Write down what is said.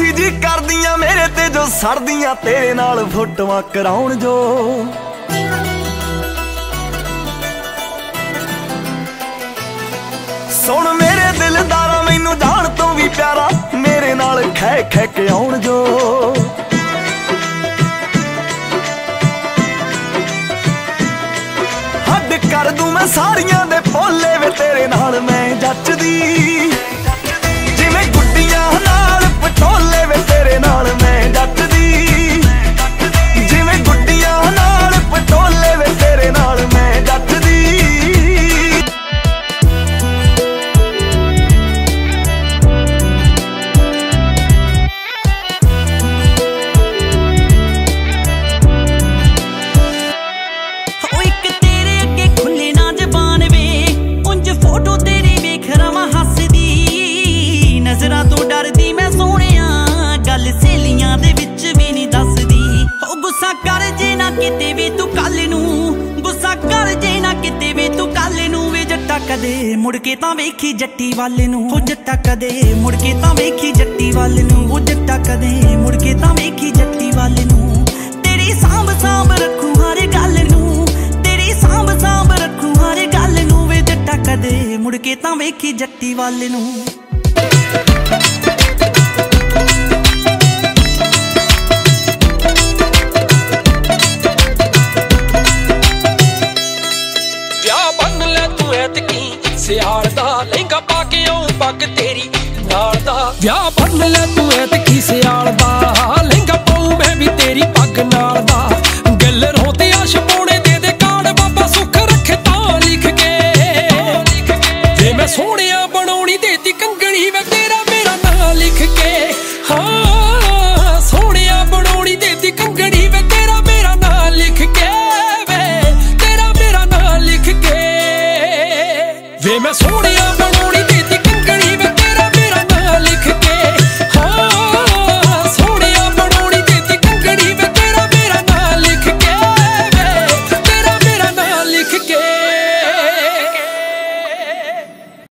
ਮਾਸੀ ਜੀ ਕਰਦੀਆਂ ਮੇਰੇ ਤੇ ਜੋ ਸੜਦੀਆਂ ਤੇਰੇ ਨਾਲ ਫੋਟੋਆਂ ਕਰਾਉਣ ਜੋ। ਸੁਣ ਮੇਰੇ ਦਿਲਦਾਰਾ ਮੈਨੂੰ ਜਾਣ ਤੋਂ ਵੀ ਪਿਆਰਾ ਮੇਰੇ ਨਾਲ ਖੈ ਖੈ ਕੇ ਆਉਣ ਜੋ। ਹੱਦ ਕਰ ਦੂੰ ਮੈਂ ਸਾਰੀਆਂ ਦੇ ਭੋਲੇ ਵੇ ਤੇਰੇ ਨਾਲ ਮੈਂ ਜੱਚਦੀ। ਜਿਵੇਂ ਗੁੱਡੀਆਂ ਨਾਲ ਪਟੋਲੇ ਵੇ ਤੇਰੇ ਨਾਲ ਮੈਂ ਜੱਚਦੀ। ਜਿਵੇਂ ਗੁੱਡੀਆਂ ਨਾਲ ਪਟੋਲੇ ਵੇ ਤੇਰੇ ਨਾਲ ਮੈਂ ਜੱਚਦੀ। ਨਜ਼ਰਾਂ ਤੋਂ ਡਰਦੀ ਮੈਂ ਸੋਹਣਿਆ ਗੱਲ ਸਹੇਲੀਆਂ ਦੇ ਵਿੱਚ ਵੀ ਨਹੀਂ ਦੱਸਦੀ। ਹੋ ਗੁੱਸਾ ਕਰ ਜੇ ਨਾ ਕਿਤੇ ਵੀ ਤੂੰ ਕੱਲ ਨੂੰ, ਗੁੱਸਾ ਕਰ ਜੇ ਨਾ ਕਿਤੇ ਵੀ ਤੂੰ ਕੱਲ ਨੂੰ। ਵੇ ਜੱਟਾ ਕਦੇ ਮੁੜ ਕੇ ਤਾਂ ਵੇਖੀ ਜੱਟੀ ਵੱਲ ਨੂੰ। ਹੋ ਜੱਟਾ ਕਦੇ ਮੁੜ ਕੇ ਤਾਂ ਵੇਖੀ ਜੱਟੀ ਵੱਲ ਨੂੰ। ਹੋ ਜੱਟਾ ਕਦੇ ਮੁੜ ਕੇ ਤਾਂ ਵੇਖੀ ਜੱਟੀ ਵੱਲ ਨੂੰ। ਤੇਰੀ ਸਾਂਭ ਸਾਂਭ ਰੱਖੂ ਹਰ ਗੱਲ ਨੂੰ, ਤੇਰੀ ਸਾਂਭ ਸਾਂਭ ਰੱਖੂ ਹਰ ਗੱਲ ਨੂੰ। ਵੇ ਜੱਟਾ ਕਦੇ ਮੁੜ ਕੇ ਤਾਂ ਵੇਖੀ ਜੱਟੀ ਵੱਲ ਨੂੰ। ਸਿਆਲ ਦਾ ਲਹਿੰਗਾ ਪਾ ਕੇ ਆਉਂ ਪੱਗ ਤੇਰੀ ਨਾਲ ਦਾ ਵਿਆਹ ਬੰਨ ਲੈ ਤੂੰ ਐਤਕੀ